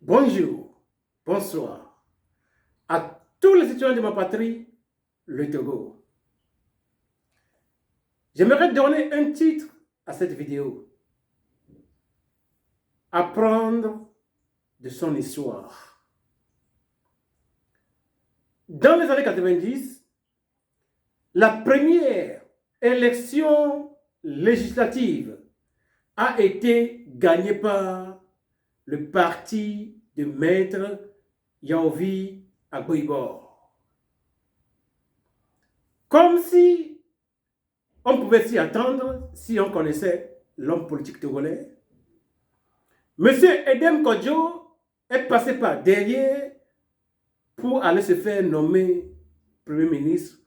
Bonjour, bonsoir à tous les citoyens de ma patrie, le Togo. J'aimerais donner un titre à cette vidéo. Apprendre de son histoire. Dans les années 90, la première élection législative a été gagnée par le parti de Maître Yaovi Agboibor. Comme si on pouvait s'y attendre si on connaissait l'homme politique togolais. Monsieur Edem Kodjo est passé par derrière pour aller se faire nommer Premier ministre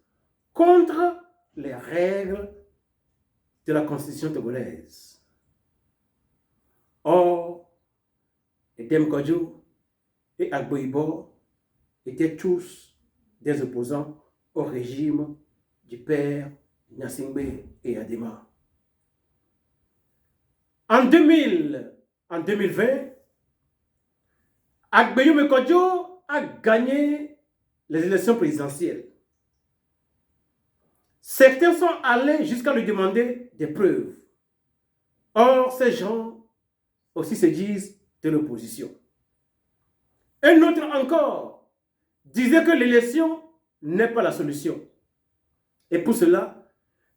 contre les règles de la constitution togolaise. Or, Edem Kodjo et Agboibor étaient tous des opposants au régime du père Gnassingbé et Adema. En 2020, Agboyoume Kodjo a gagné les élections présidentielles. Certains sont allés jusqu'à lui demander des preuves. Or, ces gens aussi se disent de l'opposition. Un autre encore disait que l'élection n'est pas la solution. Et pour cela,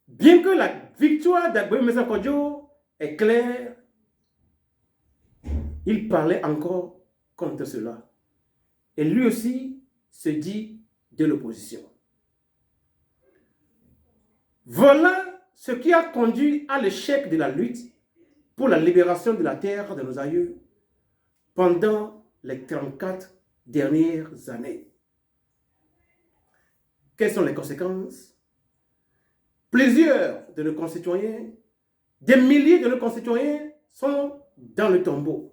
bien que la victoire d'Agboyoume Kodjo est claire, il parlait encore contre cela. Et lui aussi se dit de l'opposition. Voilà ce qui a conduit à l'échec de la lutte pour la libération de la terre de nos aïeux pendant les 34 dernières années. Quelles sont les conséquences? Plusieurs de nos concitoyens, des milliers de nos concitoyens sont dans le tombeau.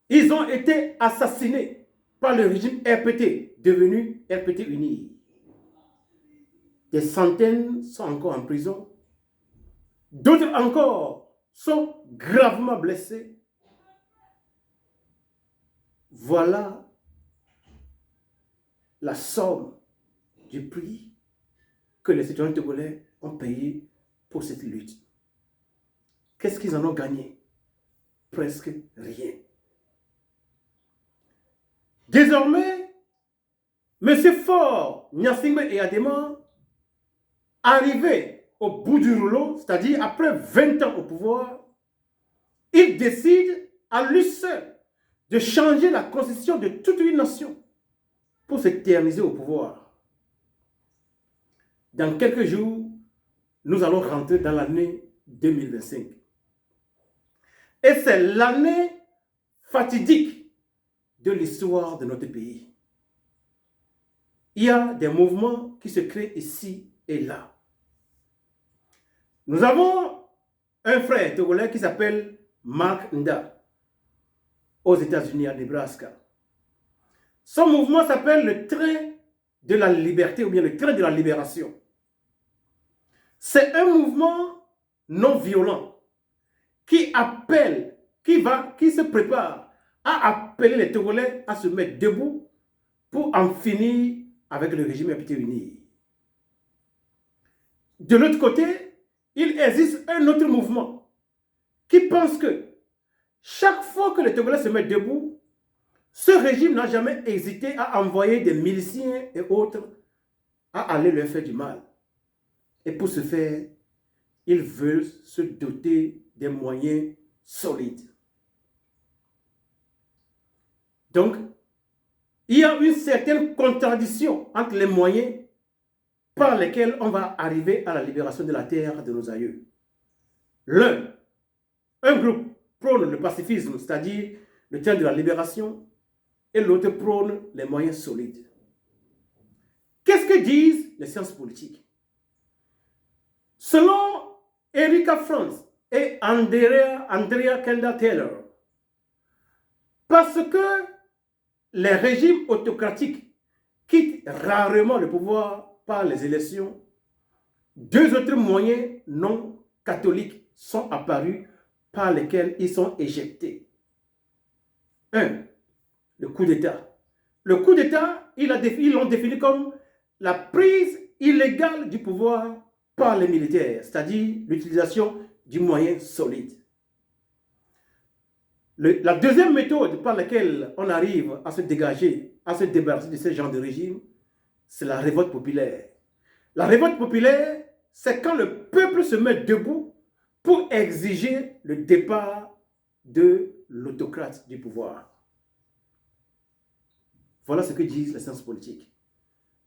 Ils ont été assassinés par le régime RPT, devenu RPT uni. Des centaines sont encore en prison. D'autres encore sont gravement blessés. Voilà la somme du prix que les citoyens togolais ont payé pour cette lutte. Qu'est-ce qu'ils en ont gagné? Presque rien. Désormais, M. Faure, Gnassingbé et Adema, arrivés au bout du rouleau, c'est-à-dire après 20 ans au pouvoir, ils décident à lui seul de changer la constitution de toute une nation pour s'éterniser au pouvoir. Dans quelques jours, nous allons rentrer dans l'année 2025. Et c'est l'année fatidique de l'histoire de notre pays. Il y a des mouvements qui se créent ici et là. Nous avons un frère togolais qui s'appelle Mark Nda, aux États-Unis, à Nebraska. Son mouvement s'appelle le train de la liberté ou bien le train de la libération. C'est un mouvement non violent qui appelle, qui se prépare à appeler les Togolais à se mettre debout pour en finir avec le régime RPT uni. De l'autre côté, il existe un autre mouvement qui pense que chaque fois que les Togolais se mettent debout, ce régime n'a jamais hésité à envoyer des miliciens et autres à aller leur faire du mal. Et pour ce faire, ils veulent se doter des moyens solides. Donc, il y a une certaine contradiction entre les moyens par lesquels on va arriver à la libération de la terre de nos aïeux. L'un, un groupe prône le pacifisme, c'est-à-dire le train de la libération, et l'autre prône les moyens solides. Qu'est-ce que disent les sciences politiques? Selon Erika Franz et Andrea Kendall Taylor, parce que les régimes autocratiques quittent rarement le pouvoir par les élections, deux autres moyens non catholiques sont apparus par lesquels ils sont éjectés. 1. le coup d'État. Le coup d'État, ils l'ont défini comme la prise illégale du pouvoir par les militaires, c'est-à-dire l'utilisation du moyen solide. La deuxième méthode par laquelle on arrive à se dégager, à se débarrasser de ce genre de régime, c'est la révolte populaire. La révolte populaire, c'est quand le peuple se met debout pour exiger le départ de l'autocrate du pouvoir. Voilà ce que disent les sciences politiques.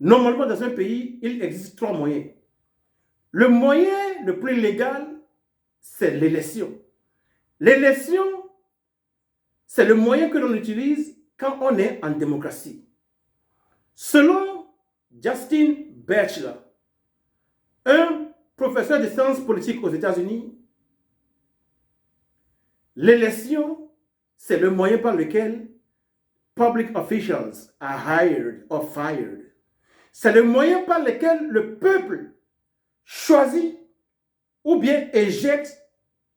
Normalement, dans un pays, il existe trois moyens. Le moyen le plus légal, c'est l'élection. L'élection, c'est le moyen que l'on utilise quand on est en démocratie. Selon Justin Batchelor, un professeur de sciences politiques aux États-Unis, l'élection, c'est le moyen par lequel public officials are hired or fired. C'est le moyen par lequel le peuple choisit ou bien éjecte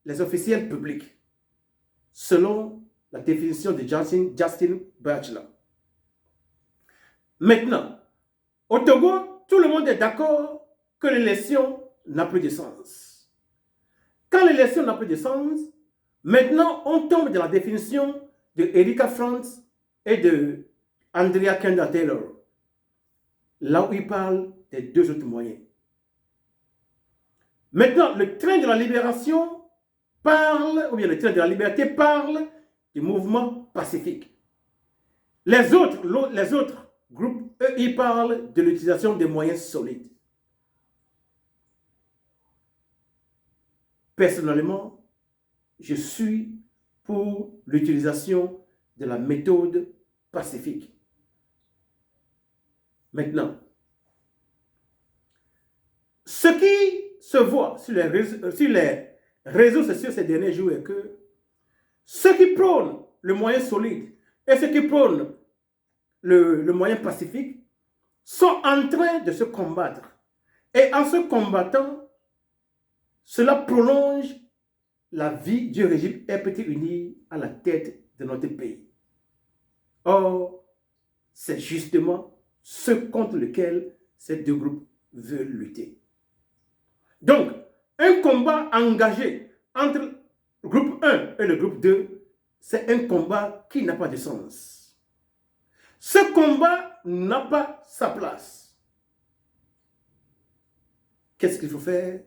les officiels publics, selon la définition de Justin Batchelor. Maintenant, au Togo, tout le monde est d'accord que l'élection n'a plus de sens. Quand l'élection n'a plus de sens, maintenant on tombe dans la définition de Erika Franz et de Andrea Kendall Taylor, là où il parle des deux autres moyens. Maintenant, le train de la libération parle, ou bien le train de la liberté parle du mouvement pacifique. Les autres groupes, eux, ils parlent de l'utilisation des moyens solides. Personnellement, je suis pour l'utilisation de la méthode pacifique. Maintenant, ce qui se voit sur les réseaux sociaux ces derniers jours est que ceux qui prônent le moyen solide et ceux qui prônent le moyen pacifique sont en train de se combattre. Et en se combattant, cela prolonge la vie du régime RPT-UNI à la tête de notre pays. Or, c'est justement ce contre lequel ces deux groupes veulent lutter. Donc, un combat engagé entre le groupe 1 et le groupe 2, c'est un combat qui n'a pas de sens. Ce combat n'a pas sa place. Qu'est-ce qu'il faut faire?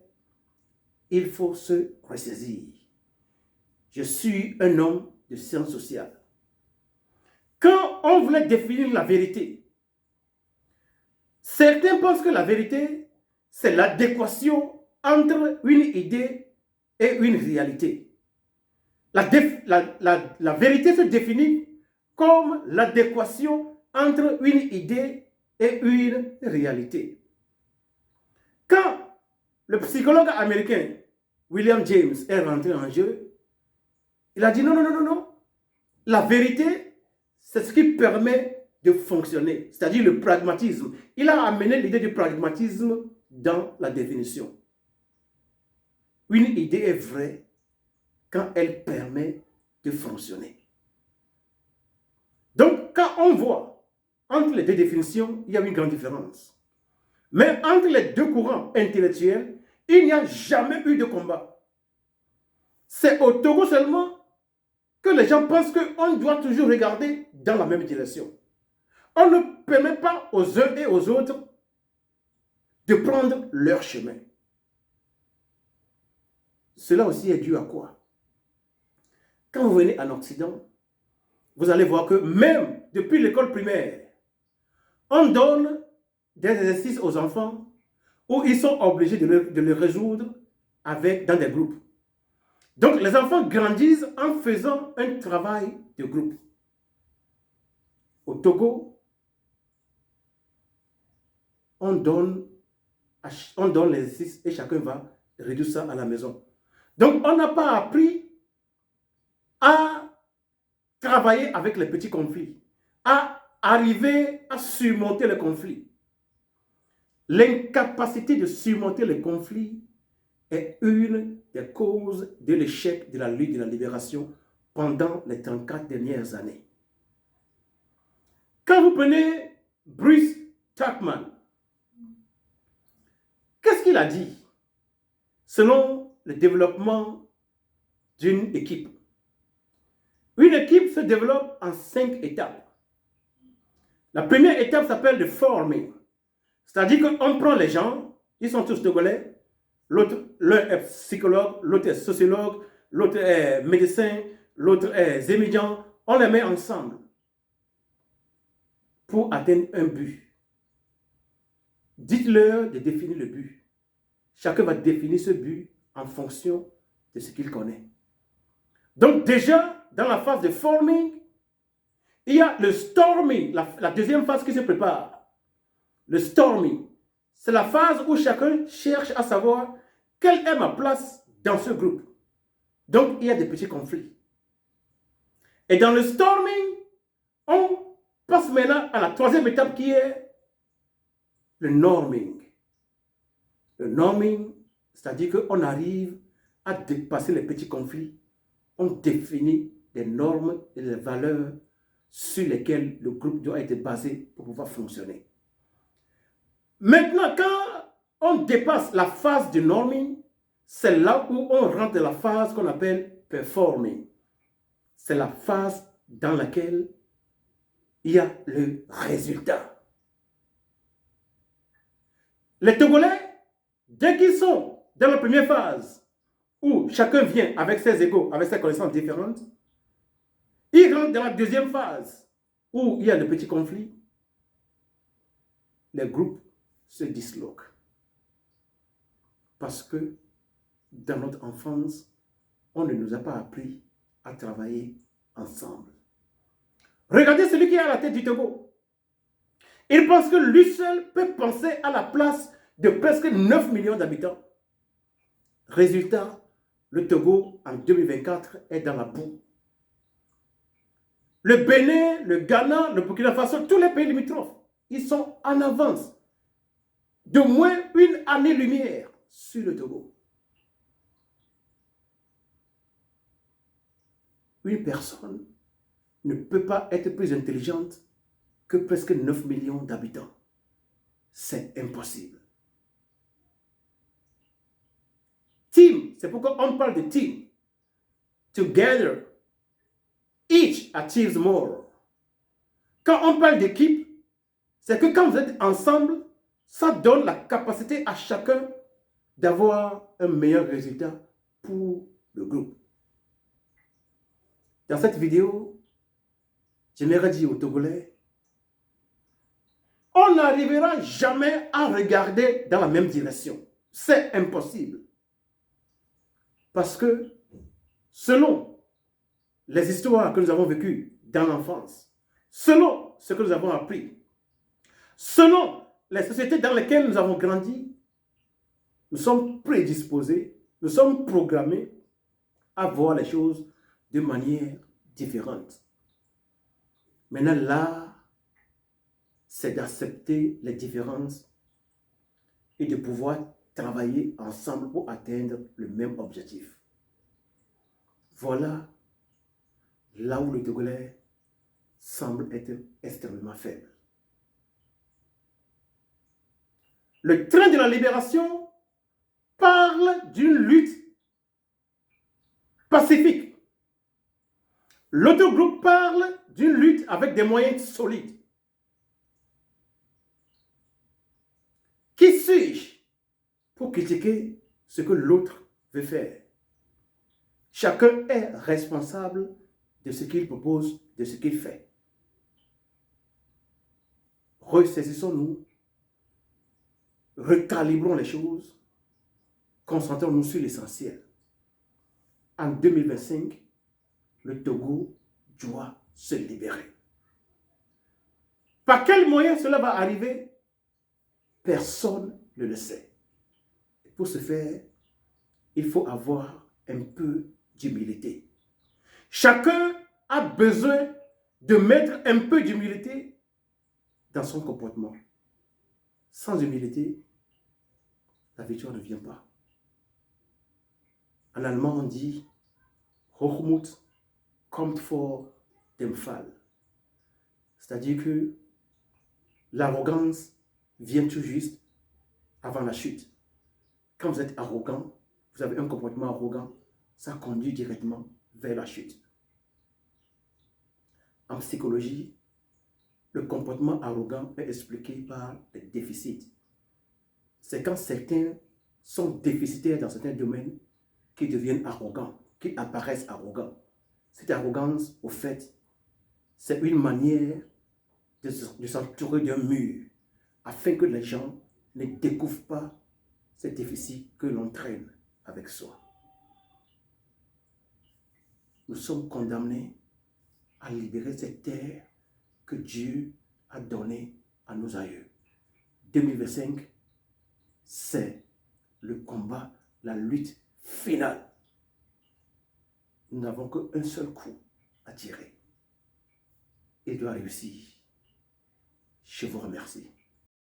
Il faut se ressaisir. Je suis un homme de sciences sociales. Quand on voulait définir la vérité, certains pensent que la vérité, c'est l'adéquation entre une idée et une réalité. La vérité se définit comme l'adéquation entre une idée et une réalité. Quand le psychologue américain William James est rentré en jeu, il a dit non. La vérité, c'est ce qui permet de fonctionner, c'est-à-dire le pragmatisme. Il a amené l'idée du pragmatisme dans la définition. Une idée est vraie quand elle permet de fonctionner. Donc, quand on voit entre les deux définitions, il y a une grande différence. Mais entre les deux courants intellectuels, il n'y a jamais eu de combat. C'est au Togo seulement que les gens pensent qu'on doit toujours regarder dans la même direction. On ne permet pas aux uns et aux autres de prendre leur chemin. Cela aussi est dû à quoi? Quand vous venez en Occident, vous allez voir que même depuis l'école primaire, on donne des exercices aux enfants où ils sont obligés de les résoudre dans des groupes. Donc les enfants grandissent en faisant un travail de groupe. Au Togo, on donne l'exercice et chacun va réduire ça à la maison. Donc on n'a pas appris à travailler avec les petits conflits, à arriver à surmonter les conflits. L'incapacité de surmonter les conflits est une des causes de l'échec de la lutte de la libération pendant les 34 dernières années. Quand vous prenez Bruce Tuckman, qu'est-ce qu'il a dit selon le développement d'une équipe? Une équipe se développe en 5 étapes. La première étape s'appelle le forming. C'est-à-dire qu'on prend les gens, ils sont tous togolais, l'un est psychologue, l'autre est sociologue, l'autre est médecin, l'autre est étudiant, on les met ensemble pour atteindre un but. Dites-leur de définir le but. Chacun va définir ce but en fonction de ce qu'il connaît. Donc déjà, dans la phase de forming, il y a le storming, la deuxième phase qui se prépare. Le storming, c'est la phase où chacun cherche à savoir quelle est ma place dans ce groupe. Donc, il y a des petits conflits. Et dans le storming, on passe maintenant à la troisième étape qui est le norming. Le norming, c'est-à-dire qu'on arrive à dépasser les petits conflits. On définit les normes et les valeurs sur lesquelles le groupe doit être basé pour pouvoir fonctionner. Maintenant, quand on dépasse la phase du norming, c'est là où on rentre dans la phase qu'on appelle performing. C'est la phase dans laquelle il y a le résultat. Les Togolais, dès qu'ils sont dans la première phase, où chacun vient avec ses égos, avec ses connaissances différentes, ils rentrent dans la deuxième phase, où il y a de petits conflits. Les groupes se disloquent. Parce que dans notre enfance, on ne nous a pas appris à travailler ensemble. Regardez celui qui est à la tête du Togo. Il pense que lui seul peut penser à la place de presque 9 millions d'habitants. Résultat, le Togo en 2024 est dans la boue. Le Bénin, le Ghana, le Burkina Faso, tous les pays limitrophes, ils sont en avance de moins une année-lumière sur le Togo. Une personne ne peut pas être plus intelligente que presque 9 millions d'habitants. C'est impossible. Team, c'est pourquoi on parle de team. Together, each achieves more. Quand on parle d'équipe, c'est que quand vous êtes ensemble, ça donne la capacité à chacun d'avoir un meilleur résultat pour le groupe. Dans cette vidéo, j'aimerais dire aux Togolais, on n'arrivera jamais à regarder dans la même direction. C'est impossible. Parce que, selon les histoires que nous avons vécues dans l'enfance, selon ce que nous avons appris, selon les sociétés dans lesquelles nous avons grandi, nous sommes prédisposés, nous sommes programmés à voir les choses de manière différente. Maintenant, là, c'est d'accepter les différences et de pouvoir travailler ensemble pour atteindre le même objectif. Voilà là où le Togolais semble être extrêmement faible. Le train de la libération parle d'une lutte pacifique. L'autre groupe parle d'une lutte avec des moyens solides. Qui suis-je pour critiquer ce que l'autre veut faire? Chacun est responsable de ce qu'il propose, de ce qu'il fait. Ressaisissons-nous, recalibrons les choses, concentrons-nous sur l'essentiel. En 2025, le Togo doit se libérer. Par quel moyen cela va arriver? Personne ne le sait. Et pour ce faire, il faut avoir un peu d'humilité. Chacun a besoin de mettre un peu d'humilité dans son comportement. Sans humilité, la victoire ne vient pas. En allemand, on dit Hochmut kommt vor dem Fall. C'est-à-dire que l'arrogance vient tout juste avant la chute. Quand vous êtes arrogant, vous avez un comportement arrogant, ça conduit directement vers la chute. En psychologie, le comportement arrogant est expliqué par les déficits. C'est quand certains sont déficitaires dans certains domaines qui deviennent arrogants, qui apparaissent arrogants. Cette arrogance, au fait, c'est une manière de s'entourer d'un mur afin que les gens ne découvrent pas ces déficits que l'on traîne avec soi. Nous sommes condamnés à libérer cette terre que Dieu a donnée à nos aïeux. 2025, c'est le combat, la lutte finale. Nous n'avons qu'un seul coup à tirer. Il doit réussir. Je vous remercie.